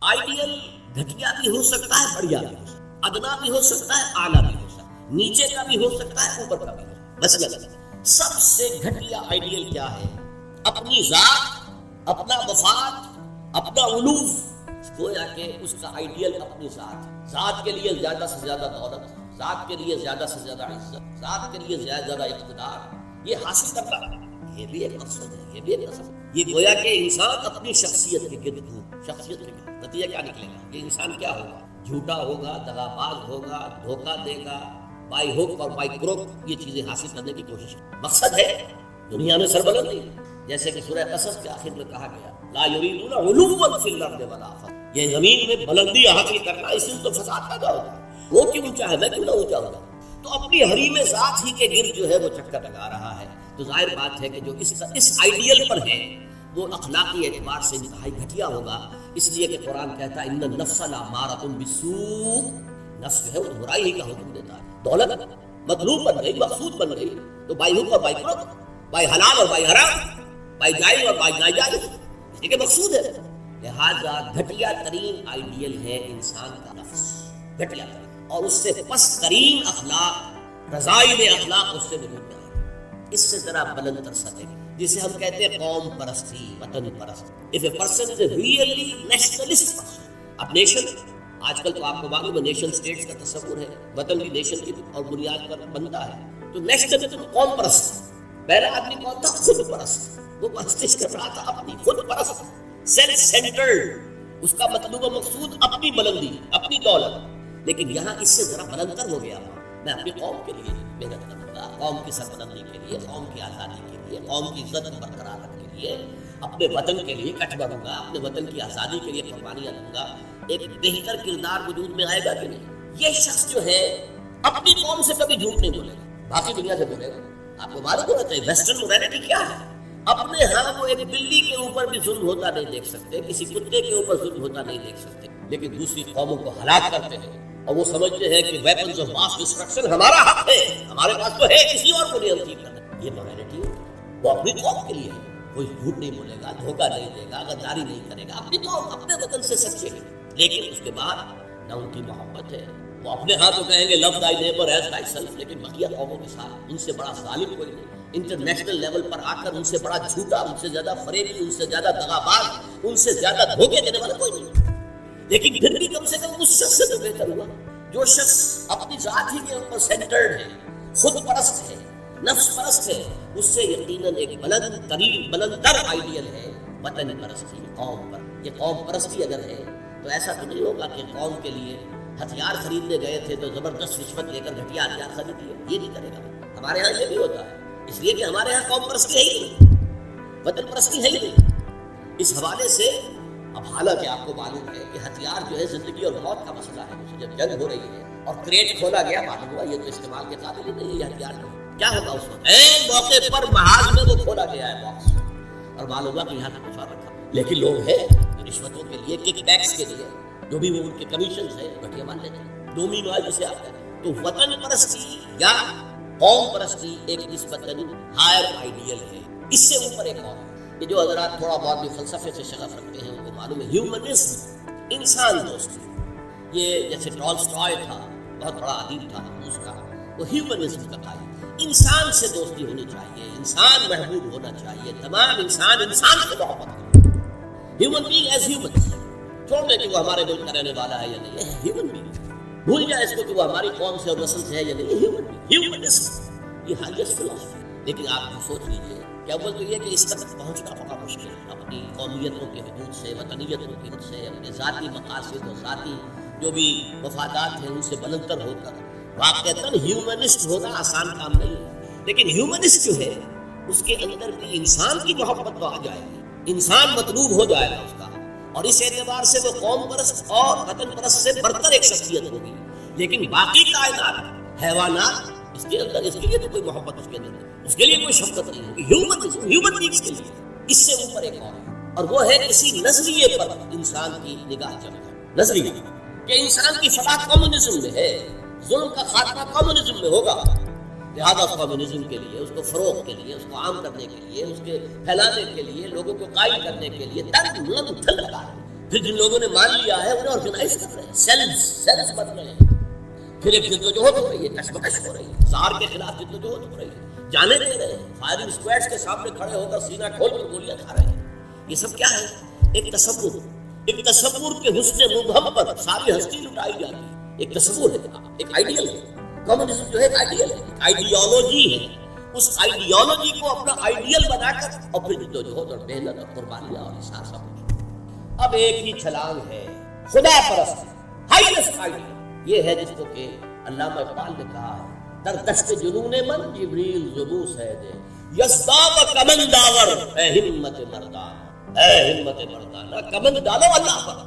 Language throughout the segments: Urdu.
آئیڈیل گھٹیا بھی ہو سکتا ہے، بڑھیا بھی ہو سکتا ہے، ادنا بھی ہو سکتا ہے، اعلیٰ بھی ہو سکتا ہے، نیچے کا بھی ہو سکتا ہے، اوپر کا بھی ہو سکتا ہے۔ مثلاً سب سے گھٹیا آئیڈیل کیا ہے؟ اپنی ذات، اپنا مفاد، اپنا علوم۔ گویا کہ اس کا آئیڈیل اپنی ذات کے لیے زیادہ سے زیادہ دولت، ذات کے لیے زیادہ سے زیادہ عزت، ذات کے لیے زیادہ اقتدار، یہ حاصل کرنا، یہ بھی ایک مقصد ہے، یہ بھی ایک مقصد ہے۔ یہ گویا کہ انسان اپنی شخصیت کے گرد گھوم، شخصیت کے گرد، نتیجہ کیا نکلے گا کہ انسان کیا ہوگا؟ جھوٹا ہوگا، دغاباز ہوگا، دھوکہ دے گا، بائی ہوک اور بائی کروک یہ چیزیں حاصل کرنے کی کوشش۔ مقصد ہے دنیا میں سربلندی، جیسے کہ سورہ قصص کے آخر میں کہا گیا لا یریدون علوا فی الارض ولا فسادا، یہ زمین میں بلندی حاصل کرنا، اس میں تو فساد پیدا ہوتا ہے۔ وہ کیوں اونچا ہے، میں کیوں نہ اونچا ہوگا؟ تو اپنی حریم ذات ہی کے گرد جو ہے وہ چکر لگا رہا ہے۔ تو ظاہر بات ہے کہ جو اس آئیڈیل پر ہے وہ اخلاقی اعتبار سے انتہائی گھٹیا ہوگا، اس لیے کہ قرآن کہتا ہے ان النفس لامارۃ بالسوء، نفس جو ہے وہ برائی ہی کا حکم دیتا ہے۔ دولت مطلوب بن گئی، مقصود بن گئی، تو بائی حق اور بائی کروک، بائی حلال اور بائی حرام، بائی جائز اور بائی ناجائز، یہ کہ مقصود ہے۔ لہذا گھٹیا ترین آئیڈیل ہے انسان کا نفس، گھٹیا ترین، اور اس سے پست ترین اخلاق، رذائل اخلاق اس سے وجود میں آئے۔ اس سے ذرا بلند تر سطح جسے ہم کہتے ہیں قوم پرستی، وطن پرست۔ If a person is a really nationalist person، اب نیشن آج کل تو آپ کو معلوم ہے نیشن اسٹیٹس کا تصور ہے، وطن بھی نیشن کی اور بنیاد پر بنتا ہے۔ تو نیشنلزم قوم پرست، پہلا آدمی کون تھا؟ خود پرست، وہ پرستش کر رہا تھا اپنی، خود پرست، سیلف سینٹرڈ، اس کا مطلوب و مقصود اپنی بلندی، اپنی دولت۔ لیکن یہاں اس سے ذرا بلندتر ہو گیا، میں اپنی قوم کے لیے محنت کروں گا، قوم کی سربلندی کے لیے، قوم کی آزادی کے لیے، قوم کی عزت برقرار رکھنے کے لیے، اپنے وطن کے لیے کٹ بڑھوں گا، اپنے وطن کی آزادی کے لیے قربانیاں دوں گا۔ ایک بہتر کردار وجود میں آئے گا کہ نہیں؟ یہ شخص جو ہے اپنی قوم سے کبھی جھوٹ نہیں بولے گا، باقی دنیا سے بولے گا۔ آپ کو معلوم ہونا چاہیے ویسٹرن موریلٹی کیا ہے۔ اپنے ہاں وہ ایک بلی کے اوپر بھی ظلم ہوتا نہیں دیکھ سکتے، کسی کتے کے اوپر ظلم ہوتا نہیں دیکھ سکتے، لیکن دوسری قوموں کو ہلاک کرتے ہیں، اور وہ سمجھتے ہیں کہ ویپنز آف ماس ڈسٹرکشن ہمارا حق ہے، ہمارے پاس تو ہے، کسی اور کو نہیں ہم ٹھیک کرنا۔ یہ موریلٹی ہے، وہ اپنی قوم کے لیے ہے، کوئی جھوٹ نہیں بولے گا، دھوکہ نہیں دے گا، غداری نہیں کرے گا، اپنی قوم، اپنے وطن سے سچے ہیں۔ لیکن اس کے بعد نہ ان کی محبت ہے، وہ اپنے ہاں تو کہیں گے love thy neighbour as thy self, لیکن بقیہ قوموں کے ساتھ ان سے بڑا ظالم کوئی نہیں۔ انٹرنیشنل لیول پر آ کر ان سے بڑا جھوٹا، ان سے زیادہ فریبی، ان سے زیادہ دغاباز، ان سے زیادہ دھوکے دینے والا کوئی نہیں۔ لیکن پھر بھی کم سے کم اس شخص سے تو بہتر ہوا جو شخص اپنی ذات ہی کے اوپر سینٹرڈ ہے، خود پرست ہے، نفس پرست ہے، اس سے یقیناً ایک بلند ترین، بلند تر آئیڈیل ہے وطن پرستی، قوم پر۔ یہ قوم پرستی اگر ہے تو ایسا تو نہیں ہوگا کہ قوم کے لیے ہتھیار خریدنے گئے تھے تو زبردست رشوت لے کر گھٹیا ہتھیار خرید لیے، یہ نہیں کرے گا۔ ہمارے ہاں یہ بھی ہوتا ہے، اس لیے کہ ہمارے ہاں قوم پرستی ہے ہی نہیں، وطن پرستی ہے ہی نہیں۔ اس حوالے سے اب حالانکہ آپ کو معلوم ہے کہ ہتھیار جو ہے زندگی اور موت کا مسئلہ ہے، جب جنگ ہو رہی ہے اور کریٹ کھولا گیا، معلوم ہوا یہ تو استعمال کے قابل ہی نہیں ہے یہ ہتھیار، کیا ہوگا اس وقت؟ ایک موقع پر محاذ میں وہ کھولا گیا ہے باکس، اور معلوم ہوا کہ یہاں سے کچھ اور رکھا، لیکن لوگ ہیں رشوتوں کے لیے، کک بیکس کے لیے، جو بھی وہ ان کے کمیشنز ہیں گھٹیا مان لیتے ہیں، ڈومینو ہے جسے آپ کہتے ہیں۔ تو وطن پرستی یا قوم پرستی ایک نسبتاً ہائر آئیڈیل ہے، اس سے اوپر ایک اور ہے۔ یہ جو حضرات تھوڑا بہت بھی فلسفے سے شغف رکھتے ہیں ان کو معلوم ہے ہیومنزم، انسان دوستی۔ یہ جیسے ٹالسٹائے تھا، بہت بڑا ادیب تھا روس کا، وہ ہیومنزم کا قائل، انسان سے دوستی ہونی چاہیے، انسان محبوب ہونا چاہیے، تمام انسان سے محبت کریں، ہیومن بینگ ایز ہیومنز، چھوڑ دیں کہ وہ ہمارے ملک کا رہنے والا ہے یا نہیں ہے، ہیومن بینگ، بھول جائے اس کو کہ وہ ہماری قوم سے اور نسل سے ہے یا نہیں، ہیومن بینگ، ہیومنزم، یہ ہائیسٹ فلسفی۔ لیکن آپ سوچ لیجیے کہ اول تو یہ کہ اس تک پہنچنا بڑا مشکل ہے، اپنی قومیتوں کے حدود سے، وطنیتوں کے حدود سے، اپنے ذاتی مقاصد اور ذاتی جو بھی مفادات ہیں ان سے بلندتر ہو کر واقعتاً ہیومنسٹ ہونا آسان کام نہیں ہے۔ لیکن ہیومنسٹ جو ہے اس کے اندر بھی انسان کی محبت تو آ جائے گی، انسان مطلوب ہو جائے گا اس کا، اور اس اعتبار سے وہ قوم پرست اور وطن پرست سے برتر ایک شخصیت ہوگی۔ لیکن باقی کائنات، حیوانات، اس کے اندر اس کے لیے تو کوئی محبت اس کے اندر نہیں، اس کے لیے کوئی شفقت نہیں ہوگی۔ ہیومن بینگز کے لیے اس سے اوپر ایک اور وہ ہے کسی نظریے پر انسان کی نگاہ جمنا، نظریہ کہ انسان کی فلاح کمیونزم میں ہے، ظلم کا خاتمہ کمیونزم میں ہوگا، لہذا کمیونزم کے لیے، اس کو فروغ کے لیے، اس کو عام کرنے کے لیے، اس کے پھیلانے کے لیے، لوگوں کو قائل کرنے کے لیے تن من دھن لگا پھر جن لوگوں نے مان لیا ہے انہیں آرگنائز کر رہے ہیں، سیلز بن رہے ہیں، پھر ایک جدوجہد ہو رہی ہے، کشمکش ہو رہی ہے، زہر کے خلاف جدوجہد ہو رہی ہے، جانے دے رہے ہیں، فائرنگ اسکواڈز کے سامنے کھڑے ہو کر سینہ کھول کر گولیاں کھا رہے ہیں۔ یہ سب کیا ہے؟ ایک تصور کے حسن مبہم پر ساری ہستی لٹائی جاتی ہے۔ ایک تصور ہے، ایک آئیڈیل ہے، کمیونزم جو ہے ایک آئیڈیل ہے، ایک آئیڈیالوجی ہے۔ اس آئیڈیالوجی کو اپنا آئیڈیل بنا کر اور پھر جدوجہد اور محنت اور قربانیاں اور احساس سب کچھ۔ اب ایک ہی چھلانگ ہے، خدا پرست ہائیسٹ آئیڈیل، یہ ہے جس کو کہ علامہ اقبال نے کہا ہے، در دشت جنون من جبریل زبوس ہے دے یزداد کمن داور اے ہمت مردانہ، اے ہمت مردانہ، کمن ڈالو اللہ پر۔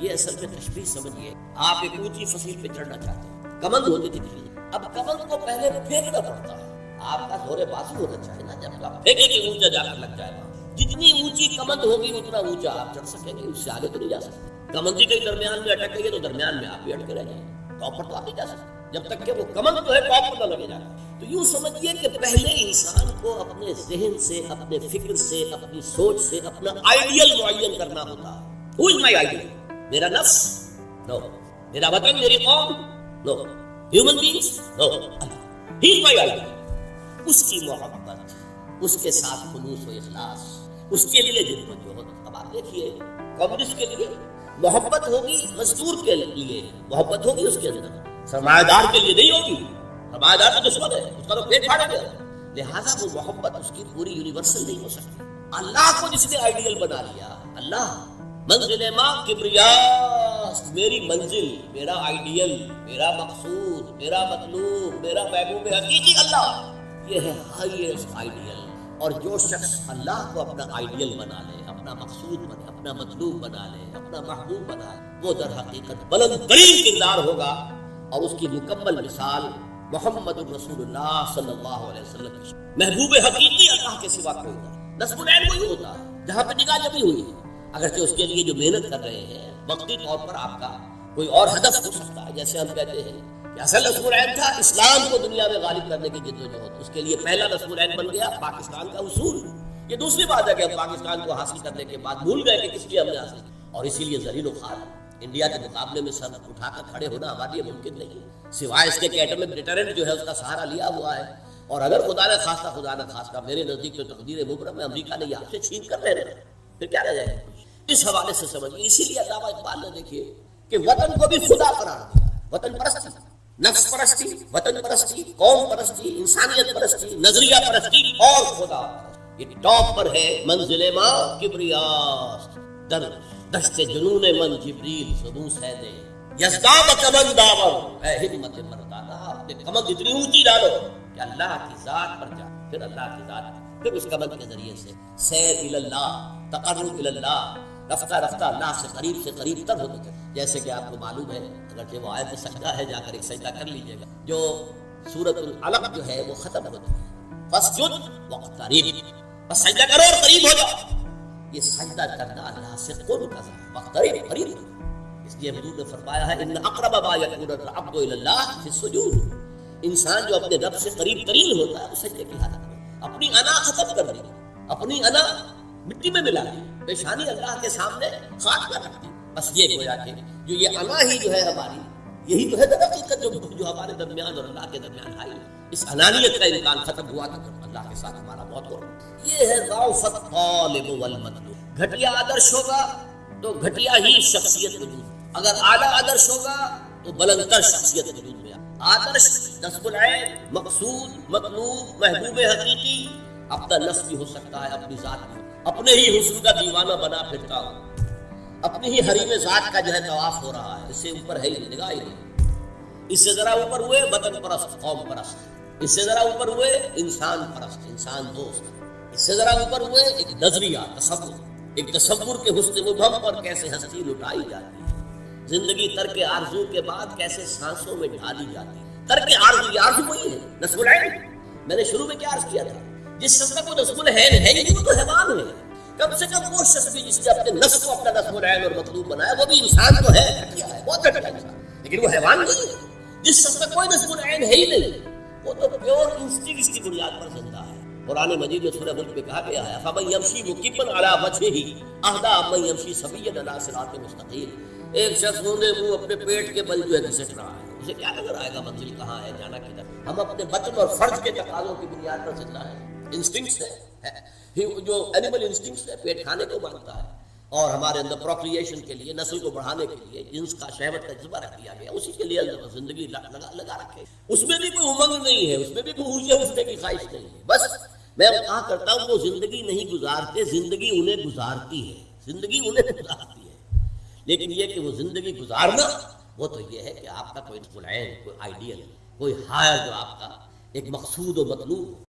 یہ اصل میں تشبیہ سمجھیے، آپ ایک اونچی فصیل پہ چڑھنا چاہتے ہیں، کمند ہوتی تھی پہلے، اب کمند کو پہلے پھینکنا پڑتا ہے، آپ کا زور بازو ہونا چاہیے نا، جب آپ پھینکیں گے اونچا جا کر لگ جائے گا۔ جتنی اونچی کمند ہوگی اتنا اونچا آپ چڑھ سکیں گے، اس سے آگے تو نہیں جا سکتے۔ کمندی کے درمیان میں اٹک گئی تو درمیان میں آپ بھی اٹکے رہ جائیں گے، ٹاپ پر تو آپ نہیں جا سکتے جب تک کہ وہ کمند جو ہے ٹاپ پر نہ لگے جائے۔ تو یوں سمجھیے کہ پہلے انسان کو اپنے ذہن سے، اپنے فکر سے، اپنی سوچ سے اپنا آئیڈیل معین کرنا ہوتا ہے۔ Who is my ideal? میرا نفس؟ نو۔ میرا وطن، میری قوم؟ No. Human beings? No. He is my ideal. اس کی محبت، اس کے ساتھ خلوص و اخلاص، اس کے لیے جدوجہد۔ اب آپ دیکھیے، کمیونسٹ کے لیے محبت ہوگی، مزدور کے لیے محبت ہوگی، اس کے اندر سرمایہ دار کے لیے نہیں ہوگی۔ سرمایہ دار تو دشمن ہے، اس کا تو پیٹ پھاڑے گا، لہٰذا وہ محبت اس کی پوری یونیورسل نہیں ہو سکتی۔ اللہ کو جس نے آئیڈیل بنا لیا، اللہ منزل ماں کبریاست، میری منزل، میرا آئیڈیل، میرا مقصود، میرا مطلوب، میرا محبوب حقیقی اللہ، یہ ہے ہائیسٹ آئیڈیل۔ اور جو شخص اللہ کو اپنا آئیڈیل بنا لے، اپنا مقصود بنا، اپنا مطلوب بنا لے، اپنا محبوب بنا لے، وہ در حقیقت بلند ترین کردار ہوگا، اور اس کی مکمل مثال محمد الرسول اللہ صلی اللہ علیہ وسلم کی محبوب حقیقی اللہ کے سوا کوئی نہیں۔ نصب العین وہی ہوتا ہے جہاں پہ نگاہ جمی ہوئی ہے، اگرچہ اس کے لیے جو محنت کر رہے ہیں وقتی طور پر آپ کا کوئی اور ہدف ہو سکتا ہے، جیسے ہم کہتے ہیں کہ اصل نصب العین تھا اسلام کو دنیا میں غالب کرنے کی جدوجہد، اس کے لیے پہلا نصب العین بن گیا پاکستان کا حصول۔ یہ دوسری بات ہے کہ ہم پاکستان کو حاصل کرنے کے بعد بھول گئے کہ کس لیے ہم نے حاصل کیا، اور اسی لیے ذلیل و خوار انڈیا کے مقابلے میں سر اٹھا کر کھڑے ہونا ہمارے لیے ممکن نہیں ہے، سوائے اس کے کہ ایٹمک ڈیٹرنٹ جو ہے اس کا سہارا لیا ہوا ہے، اور اگر خدا نہ خواستہ میرے نزدیک تو تقدیر مبرم میں امریکہ نے یہ آپ سے چھین کر لے رہے ہیں، پھر کیا رہ جائے گا؟ اس حوالے سے سمجھیے، اسی لیے علامہ اقبال نے دیکھیے کہ وطن کو بھی خدا قرار دیا، وطن پرستی، نفس پرستی، وطن پرستی، قوم پرستی، انسانیت پرستی، نظریہ پرستی اور خدا پرستی، یہ ٹاپ پر ہے۔ منزل ماں کبریاست، در دشت جنون من جبریل سبوس ہے دے یزداد کمن داور اے ہمت مردانہ، اپنے کمند اتنی اونچی ڈالو کہ اللہ کی ذات پر جا، پھر اللہ کی ذات، پھر اس کمند کے ذریعے سے سیر اللہ، تقرب اللہ، رفتہ رفتہ اللہ سے قریب تر ہوتے تھے۔ جیسے کہ آپ کو معلوم ہے، اگرچہ وہ آیت سجدہ ہے، جا کر ایک سجدہ کر لیجیے گا، جو سورۃ العلق جو ہے وہ ختم ہوتی ہے، فاسجد واقترب، بس سجدہ کرو اور قریب ہو جاؤ۔ یہ سجدہ کرنا اللہ سے قرب کا ذریعہ، واقترب، قریب۔ اس لیے حضور نے فرمایا ہے ان اقرب ما یکون العبد الی اللہ فی السجود، انسان جو اپنے رب سے قریب ترین ہوتا ہے وہ سجدے کی حالت میں اپنی انا ختم کر دی، اپنی انا مٹی میں ملا دی، پیشانی اللہ کے سامنے خاک کر رکھ دی۔ بس یہ گویا کہ جو یہ انا ہی جو ہے ہماری، یہی تو ہے در حقیقت جو ہمارے درمیان اور اللہ کے درمیان آئی، اس انانیت کا امکان ختم ہوا تو اللہ کے ساتھ ہمارا بہت ہو رہا۔ یہ ہے ضعف الطالب والمطلوب۔ گھٹیا آدرش ہوگا تو گھٹیا ہی شخصیت وجود، اگر اعلیٰ آدرش ہوگا تو بلندتر شخصیت وجود میں آدرش، نصب العین، مقصود، مطلوب، محبوب حقیقی، اپنا نفس بھی ہو سکتا ہے، اپنی ذات بھی، اپنے ہی حسن کا دیوانہ بنا پھرتا ہوں، اپنی ہی حریم ذات کا جو ہے طواف ہو رہا ہے، اس سے اوپر ہے ہی نگاہ ہی نہیں۔ اس سے ذرا اوپر ہوئے وطن پرست، قوم پرست، اس سے ذرا اوپر ہوئے انسان پرست، انسان دوست، اس سے ذرا اوپر ہوئے ایک نظریہ، تصور، ایک تصور کے حسن مبہم پر کیسے ہستی لٹائی جاتی ہے، زندگی ترک آرزو کے بعد کیسے سانسوں میں ڈھالی جاتی ہے۔ ترک آرزو، یہ آرزو وہی ہے نصب العین۔ میں نے شروع میں کیا عرض کیا تھا، جس شخص کا کوئی نصب العین ہے نہیں وہ تو حیوان ہے، کم سے کم وہ شخص بھی جس نے اپنے نفس کو اپنا نصب العین اور مطلوب بنایا وہ بھی انسان تو ہے، گھٹیا ہے، بہت گھٹیا انسان، لیکن وہ حیوان نہیں ہے۔ جس شخص کا کوئی نصب العین ہے ہی نہیں وہ تو پیور انسٹنکٹس کی بنیاد پر زندہ ہے، قرآن مجید میں سورہ ملک میں کہا گیا ہے فَمَن يَمْشِي مُكِبًّا عَلَىٰ وَجْهِهِ أَهْدَىٰ مَن يَمْشِي سَوِيًّا عَلَىٰ صِرَاطٍ مُسْتَقِيمٍ۔ ایک شخص منہ اپنے پیٹ کے بل جو ہے گھسٹ رہا ہے، اسے کیا نظر آئے گا منزل کہاں ہے، جانا کدھر؟ ہم اپنے بطن اور فرض کے تقاضوں کی بنیاد پر زندہ ہیں، انسٹنکٹس ہے، جو اینیمل انسٹنکٹس ہے، پیٹ کھانے کو مانگتا ہے، اور ہمارے اندر پروکریشن کے لیے، نسل کو بڑھانے کے لیے جنس کا، شہوت کا جذبہ رکھ دیا گیا، اسی کے لیے اللہ زندگی لگا رکھے، اس میں بھی کوئی امنگ نہیں ہے، اس میں بھی کوئی اونچے اٹھنے کی خواہش نہیں ہے۔ بس میں کہا کرتا ہوں وہ زندگی نہیں گزارتے، زندگی انہیں گزارتی ہے، زندگی انہیں گزارتی ہے، لیکن یہ کہ وہ زندگی گزارنا وہ تو یہ ہے کہ آپ کا کوئی فلعین، کوئی آئیڈیل، کوئی ہائر جو آپ کا ایک مقصود و مطلوب